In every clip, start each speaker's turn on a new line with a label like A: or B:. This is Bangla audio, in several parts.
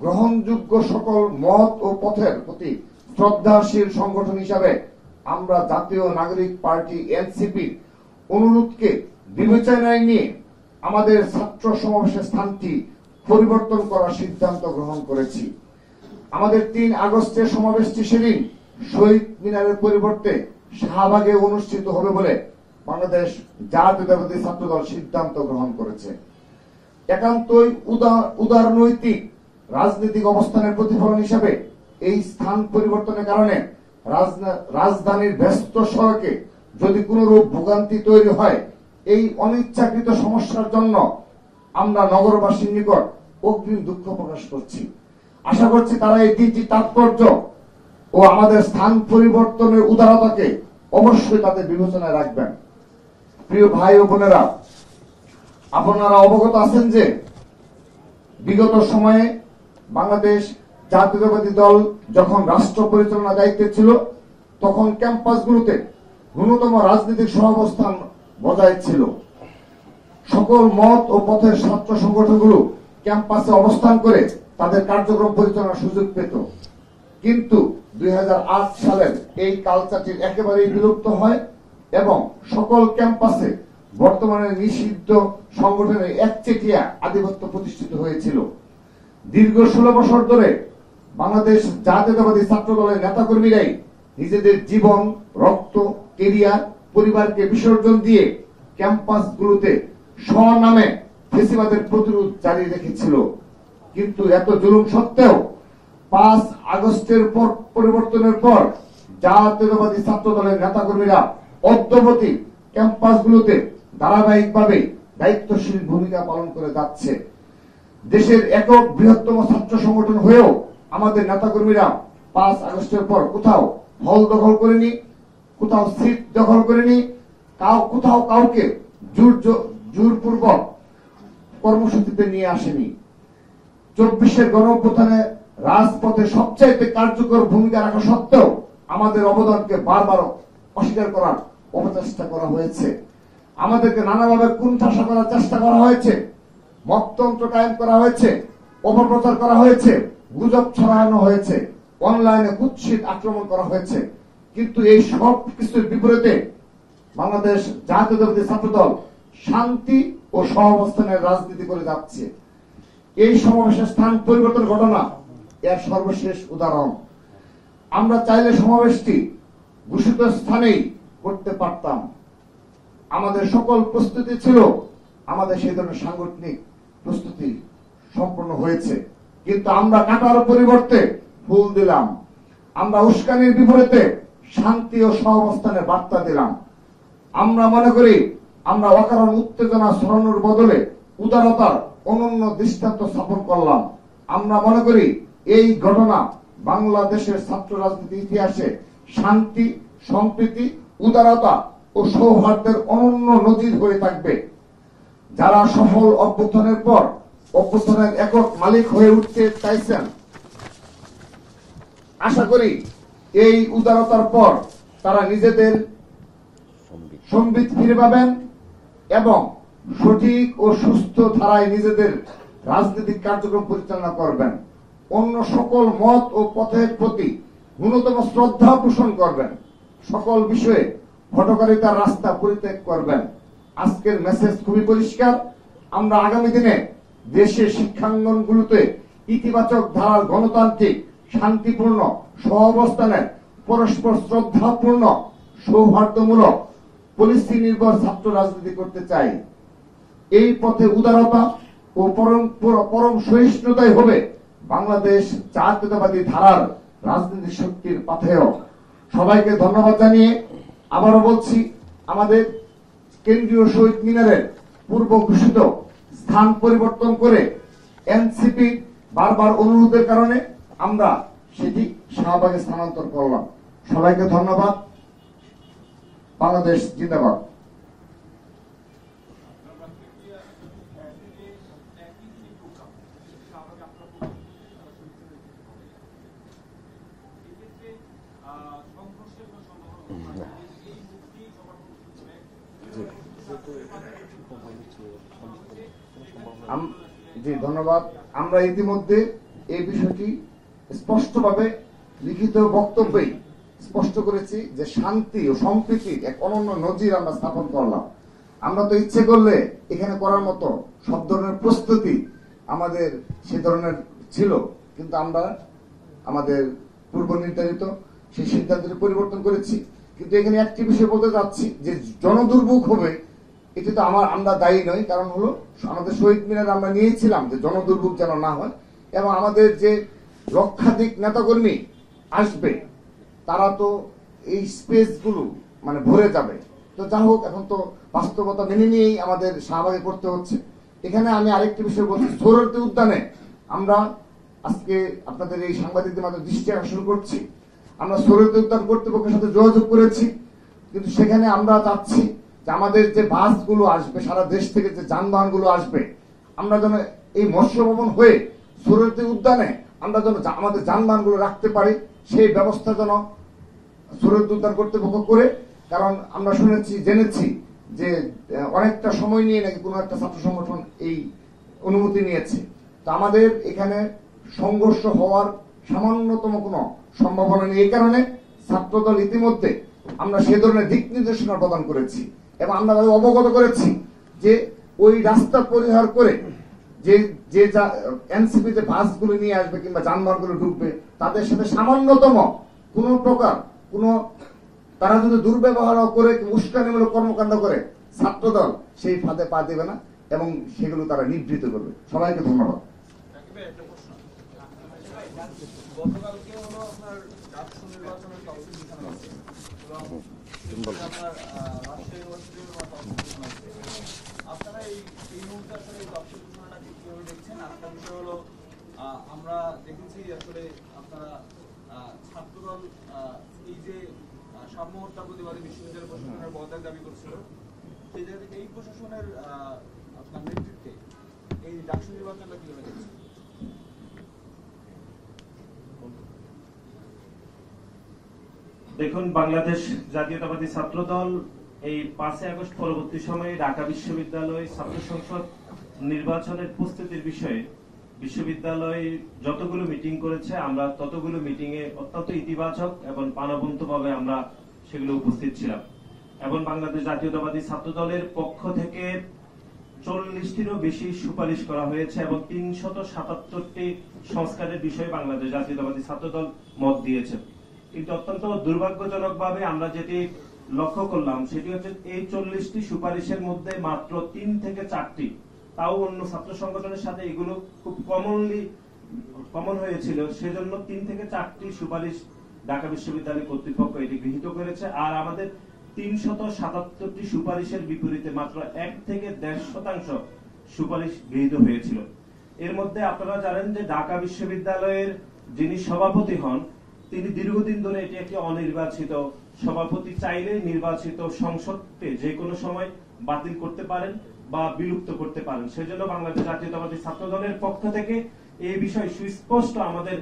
A: গ্রহণযোগ্য সকল মত ও পথের প্রতি শ্রদ্ধাশীল সংগঠন হিসাবে আমরা জাতীয় নাগরিক পার্টি এনসিপি অনুরোধকে বিবেচনায় নিয়ে আমাদের ছাত্র সমাবেশের স্থানটি পরিবর্তন করার সিদ্ধান্ত গ্রহণ করেছি। আমাদের 3 আগস্টের সমাবেশটি সেদিন শহীদ মিনারের পরিবর্তে শাহবাগে অনুষ্ঠিত হবে বলে বাংলাদেশ জাতীয়তাবাদী ছাত্রদল সিদ্ধান্ত গ্রহণ করেছে। একান্তই উদারনৈতিক রাজনৈতিক অবস্থানের প্রতিফলন হিসাবে এই স্থান পরিবর্তনের কারণে রাজধানীর ব্যস্ত সড়কে যদি কোনরূপ ভোগান্তি তৈরি হয়, এই অনিচ্ছাকৃত সমস্যার জন্য আমরা নগরবাসীর নিকট অগ্রিম দুঃখ প্রকাশ করছি। আশা করছি তারা এই দিনটি তাৎপর্য ও আমাদের স্থান পরিবর্তনের উদারতাকে অবশ্যই তাদের বিবেচনায় রাখবেন। প্রিয় ভাই ও বোনেরা, আপনারা অবগত আছেন যে বিগত সময়ে বাংলাদেশ জাতীয়তাবাদী দল যখন রাষ্ট্র পরিচালনা দায়িত্বে ছিল, তখন ক্যাম্পাসগুলোতে ন্যূনতম রাজনৈতিক সহাবস্থান বজায় ছিল। সকল মত ও পথের ছাত্র সংগঠনগুলো ক্যাম্পাসে অবস্থান করে তাদের কার্যক্রম পরিচালনার সুযোগ পেত। কিন্তু 2008 সালের এই কালচারটি একেবারেই বিলুপ্ত হয় এবং সকল ক্যাম্পাসে বর্তমানে নিষিদ্ধ সংগঠনের একচেটিয়া আধিপত্য প্রতিষ্ঠিত হয়েছিল। দীর্ঘ 16 বছর ধরে বাংলাদেশ জাতীয়তাবাদী ছাত্র দলের নেতাকর্মীরাই নিজেদের জীবন, রক্ত, কেরিয়ার, পরিবারকে বিসর্জন দিয়ে ক্যাম্পাসগুলোতে স্বনামে ফ্যাসিবাদের প্রতিরোধ জারি রেখেছিল। কিন্তু এত জুলুম সত্ত্বেও 5 আগস্টের পর পরিবর্তনের পর জাতীয়তাবাদী ছাত্র দলের নেতাকর্মীরা অদ্যবধি ক্যাম্পাসগুলোতে ধারাবাহিকভাবে দায়িত্বশীল ভূমিকা পালন করে যাচ্ছে। দেশের একক বৃহত্তম ছাত্র সংগঠন হয়েও আমাদের নেতাকর্মীরা 5 আগস্টের পর কোথাও হল দখল করেনি, কোথাও সিট দখল করেনি, কোথাও কাউকে জোরপূর্বক কর্মসূচিতে নিয়ে আসেনি। 24-এর গণঅভ্যুত্থানে রাজপথে সবচাইতে কার্যকর ভূমিকা রাখা সত্ত্বেও আমাদের অবদানকে বারবার অস্বীকার করার অপচেষ্টা করা হয়েছে। আমাদেরকে নানাভাবে কুণ্ঠাসা করার চেষ্টা করা হয়েছে, মততন্ত্র কায়েম করা হয়েছে, অপপ্রচার করা হয়েছে, গুজব ছড়ানো হয়েছে, অনলাইনে কুৎসিত আক্রমণ করা হয়েছে। কিন্তু এই সব কিছুর বিপরীতে বাংলাদেশ জাতীয়তাবাদী ছাত্রদল শান্তি ও সহাবস্থানের রাজনীতি করে যাচ্ছে। এই সমাবেশের স্থান পরিবর্তন ঘটনা এর সর্বশেষ উদাহরণ। আমরা চাইলে সমাবেশটি ঘোষিত স্থানেই করতে পারতাম। আমাদের সকল প্রস্তুতি ছিল, আমাদের সেই ধরনের সাংগঠনিক প্রস্তুতি সম্পন্ন হয়েছে। কিন্তু আমরা কাটার পরিবর্তে ফুল দিলাম, আমরা উস্কানির বিপরীতে শান্তি ও সহাবস্থানের বার্তা দিলাম। আমরা মনে করি আমরা অকারণ উত্তেজনা ছড়ানোর বদলে উদারতার অনন্য দৃষ্টান্ত স্থাপন করলাম। আমরা মনে করি এই ঘটনা বাংলাদেশের ছাত্র রাজনীতি ইতিহাসে শান্তি, সম্প্রীতি, উদারতা ও সৌহার্দ্যের অনন্য নজির হয়ে থাকবে। যারা সফল অভ্যুত্থানের পর অভ্যুত্থানের একক মালিক হয়ে উঠতে চাইছেন, আশা করি এই উদারতার পর তারা নিজেদের সম্বিত ফিরে পাবেন এবং সঠিক ও সুস্থ ধারায় নিজেদের রাজনৈতিক কার্যক্রম পরিচালনা করবেন। অন্য সকল মত ও পথের প্রতি ন্যূনতম শ্রদ্ধা পোষণ করবেন। সকল বিষয়ে হঠকারিতার রাস্তা পরিত্যাগ করবেন। আজকের মেসেজ খুবই পরিষ্কার। আমরা আগামী দিনে দেশের শিক্ষাঙ্গনগুলোতে ইতিবাচক ধারার গণতান্ত্রিক, শান্তিপূর্ণ সহাবস্থানের, পরস্পর শ্রদ্ধাপূর্ণ, সৌহার্দ্যমূলক, পলিসি নির্ভর ছাত্র রাজনীতি করতে চাই। এই পথে উদারতা ও পরম সহিষ্ণুতাই হবে বাংলাদেশ জাতীয়তাবাদী ধারার রাজনীতি শক্তির পাথেয়। সবাইকে ধন্যবাদ জানিয়ে আবারও বলছি, আমাদের কেন্দ্রীয় শহীদ মিনারের পূর্ব ঘোষিত স্থান পরিবর্তন করে এনসিপি বারবার অনুরোধের কারণে আমরা সেটি শাহবাগে স্থানান্তর করলাম। সবাইকে ধন্যবাদ। বাংলাদেশ জিন্দাবাদ। জি ধন্যবাদ। আমরা ইতিমধ্যে এই বিষয়টি স্পষ্টভাবে লিখিত বক্তব্যেই স্পষ্ট করেছি যে শান্তি ও সম্প্রীতির এক অনন্য নজির আমরা স্থাপন করলাম। আমরা তো ইচ্ছে করলে এখানে করার মতো সব ধরনের প্রস্তুতি আমাদের সে ধরনের ছিল, কিন্তু আমরা আমাদের পূর্ব নির্ধারিত সেই সিদ্ধান্তের পরিবর্তন করেছি। কিন্তু এখানে একটি বিষয় বলতে যাচ্ছি যে জনদুর্ভোগ হবে, এটি তো আমরা দায়ী নই। কারণ হলো আমাদের শহীদ মিনারে আমরা নিয়েছিলাম যে জনদুর্ভোগ যেন না হয়, এবং আমাদের যে লক্ষাধিক নেতাকর্মী আসবে তারা তো এই স্পেসগুলো মানে ভরে যাবে। তো যা হোক, এখন তো বাস্তবতা মেনে নিয়েই আমাদের শাহবাগে করতে হচ্ছে। এখানে আমি আরেকটি বিষয় বলছি, সোহরাওয়ার্দী উদ্যানে আমরা আজকে আপনাদের এই সাংবাদিকদের মাধ্যমে দৃষ্টি আকর্ষণ করছি, আমরা সোহরাওয়ার্দী উদ্যান কর্তৃপক্ষের সাথে যোগাযোগ করেছি, কিন্তু সেখানে আমরা চাচ্ছি যে আমাদের যে বাসগুলো আসবে, সারা দেশ থেকে যে যানবাহনগুলো আসবে, আমরা যেন এই মৎস্য ভবন হয়ে সোহরাওয়ার্দী উদ্যানে আমরা যেন আমাদের যানবাহনগুলো রাখতে পারি, সেই ব্যবস্থা যেন সোহরাওয়ার্দী উদ্যান কর্তৃপক্ষ করে। কারণ আমরা জেনেছি যে অনেকটা সময় নিয়ে নাকি কোনো একটা ছাত্র সংগঠন এই অনুমতি নিয়েছে। তো আমাদের এখানে সংঘর্ষ হওয়ার সামান্যতম কোনো সম্ভাবনা নেই। এই কারণে ছাত্রদল ইতিমধ্যে আমরা সে ধরনের দিক নির্দেশনা প্রদান করেছি এবং আমরা তাদের অবগত করেছি যে ওই রাস্তা পরিহার করে যে এনসিপি যে বাসগুলো নিয়ে আসবে কিংবা যানবাহনগুলো ঢুকবে, তাদের সাথে সামান্যতম কোন প্রকার তারা যদি দুর্ব্যবহার করে উস্কানিমূলক কর্মকাণ্ড করে, ছাত্রদল সেই ফাঁদে পা দেবে না এবং সেগুলো তারা নিবৃত্ত করবে। সবাইকে ধন্যবাদ।
B: গতকালকে হলো আপনার ডাকসু নির্বাচনের তফসিল বিছানো আছে এবং আপনার রাজশাহী ইউনিভার্সিটির তফসিল বিছানো আছে। আপনারা এই মুহূর্তে আসলে এই তফসিল ঘোষণাটা কিভাবে দেখছেন? একটা বিষয় হলো আমরা দেখেছি আসলে আপনারা ছাত্রদল এই যে সাম্য হত্যা প্রতিবাদী বিশ্ববিদ্যালয় প্রশাসনের পদত্যাগ দাবি করছিল, সেই জায়গা থেকে এই প্রশাসনের আপনার নেতৃত্বে এই ডাকসু নির্বাচনটা কিভাবে দেখছেন?
C: দেখুন, বাংলাদেশ জাতীয়তাবাদী ছাত্রদল এই 5 আগস্ট পরবর্তী সময়ে ঢাকা বিশ্ববিদ্যালয় ছাত্র সংসদ নির্বাচনের প্রস্তুতির বিষয়ে বিশ্ববিদ্যালয় যতগুলো মিটিং করেছে, আমরা ততগুলো মিটিং এ অত্যন্ত ইতিবাচক এবং প্রাণবন্তভাবে আমরা সেগুলো উপস্থিত ছিলাম। এবং বাংলাদেশ জাতীয়তাবাদী ছাত্রদলের পক্ষ থেকে 40টিরও বেশি সুপারিশ করা হয়েছে এবং 377টি সংস্কারের বিষয়ে বাংলাদেশ জাতীয়তাবাদী ছাত্রদল মত দিয়েছে। কিন্তু অত্যন্ত দুর্ভাগ্যজনকভাবে আমরা যেটি লক্ষ্য করলাম সেটি হচ্ছে এই 40টি সুপারিশের মধ্যে মাত্র 3 থেকে 4টি, তাও অন্য ছাত্র সংগঠনের সাথে এগুলো খুব কমন হয়েছিল, সেজন্য 3 থেকে 4টি সুপারিশ ঢাকা বিশ্ববিদ্যালয় কর্তৃপক্ষ এটি গৃহীত করেছে। আর আমাদের 377টি সুপারিশের বিপরীতে মাত্র 1 থেকে 1.5% সুপারিশ গৃহীত হয়েছিল। এর মধ্যে আপনারা জানেন যে ঢাকা বিশ্ববিদ্যালয়ের যিনি সভাপতি হন, তিনি দীর্ঘদিন ধরে এটি একটি অনির্বাচিত সভাপতি, চাইলে নির্বাচিত সংসদকে যে কোনো সময় বাতিল করতে পারেন বা বিলুপ্ত করতে পারেন। সেজন্য বাংলাদেশ জাতীয়তাবাদী ছাত্রদলের পক্ষ থেকে এই বিষয় সুস্পষ্ট আমাদের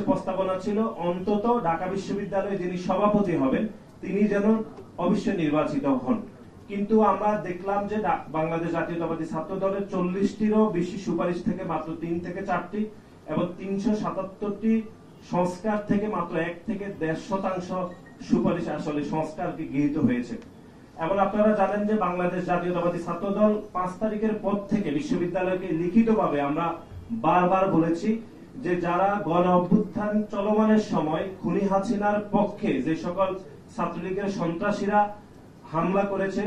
C: প্রস্তাবনা ছিল, অন্তত ঢাকা বিশ্ববিদ্যালয়ে যিনি সভাপতি হবেন তিনি যেন অবশ্যই নির্বাচিত হন। কিন্তু আমরা দেখলাম যে বাংলাদেশ জাতীয়তাবাদী ছাত্রদলের 40টিরও বেশি সুপারিশ থেকে মাত্র 3 থেকে 4টি এবং 377টি সংস্কার থেকে মাত্র 1 থেকে 1.5% সুপারিশ আসলে সংস্কারকে গৃহীত হয়েছে। এবং আপনারা জানেন যে বাংলাদেশ জাতীয়তাবাদী ছাত্রদল 5 তারিখের পর থেকে বিশ্ববিদ্যালয়কে লিখিতভাবে আমরা বারবার বলেছি যে যারা গণ অভ্যুত্থান চলমানের সময় খুনি হাসিনার পক্ষে যে সকল ছাত্রলীগের সন্ত্রাসীরা হামলা করেছে,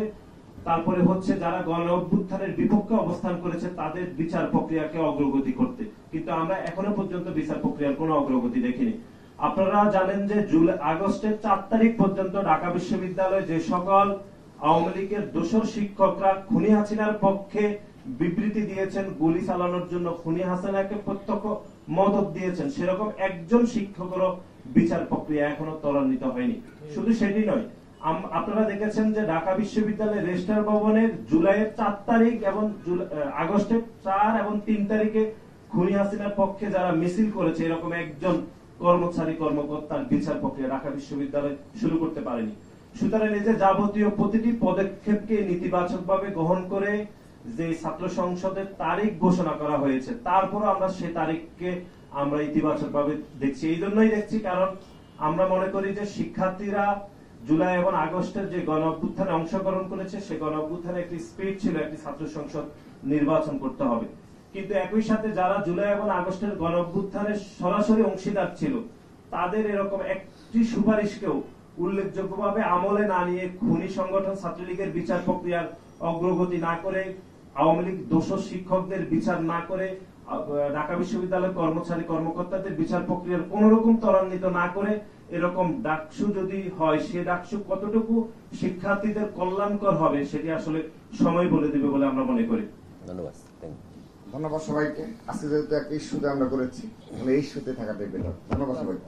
C: তারপরে যারা গণ অভ্যুত্থানের বিপক্ষে অবস্থান করেছে তাদের বিচার প্রক্রিয়াকে অগ্রগতি করতে, কিন্তু আমরা এখনো পর্যন্ত বিচার প্রক্রিয়ার কোনো অগ্রগতি দেখিনি। আপনারা জানেন যে আগস্টের 4 তারিখ পর্যন্ত ঢাকা বিশ্ববিদ্যালয়ে যে সকল আওয়ামী লীগের দোসর শিক্ষকরা খুনি হাসিনার পক্ষে বিবৃতি দিয়েছেন, গুলি চালানোর জন্য খুনি হাসিনাকে প্রত্যক্ষ মদত দিয়েছেন, সেরকম একজন শিক্ষকেরও বিচার প্রক্রিয়া এখনো ত্বরান্বিত হয়নি। শুধু সেটি নয়, আপনারা দেখেছেন যে ঢাকা বিশ্ববিদ্যালয়ের রেজিস্ট্রার ভবনের জুলাইয়ের 4 তারিখ এবং আগস্টের 4 এবং 3 তারিখে খুনি হাসিনার পক্ষে যারা মিছিল করেছে এরকম একজন কর্মকর্তার বিচার প্রক্রিয়া ঢাকা বিশ্ববিদ্যালয় শুরু করতে পারেনি। সুতরাং এই যে যাবতীয় প্রতিটি পদক্ষেপকে নেতিবাচকভাবে গ্রহণ করে যে ছাত্র সংসদের তারিখ ঘোষণা করা হয়েছে, তারপরও আমরা সেই তারিখকে আমরা ইতিবাচকভাবে দেখছি। এই জন্যই দেখছি কারণ আমরা মনে করি যে শিক্ষার্থীরা জুলাই এবং আগস্টের যে গণ অভ্যুত্থানে অংশগ্রহণ করেছে, সেই গণ অভ্যুত্থানে একটি স্পিরিট ছিল একটি ছাত্র সংসদ নির্বাচন করতে হবে। কিন্তু একই সাথে যারা জুলাই এবং আগস্টের গণ অভ্যুত্থানের সরাসরি অংশীদার ছিল, তাদের এরকম একটি সুপারিশকেও উল্লেখযোগ্যভাবে আমলে না নিয়ে খুনি সংগঠন ছাত্রলীগের বিচার প্রক্রিয়ার অগ্রগতি না করে, আওয়ামী লীগ দোষর শিক্ষকদের বিচার না করে, ঢাকা বিশ্ববিদ্যালয়ের কর্মচারী কর্মকর্তাদের বিচার প্রক্রিয়ার কোন রকম ত্বরান্বিত না করে এরকম ডাকসু যদি হয়, সে ডাকসু কতটুকু শিক্ষার্থীদের কল্যাণকর হবে সেটি আসলে সময় বলে দেবে বলে আমরা মনে করি।
D: ধন্যবাদ।
A: ধন্যবাদ সবাইকে। আজকে যেহেতু একটা ইস্যুতে আমরা করেছি, তাহলে এই ইস্যুতে থাকাটাই বেটার। ধন্যবাদ সবাইকে।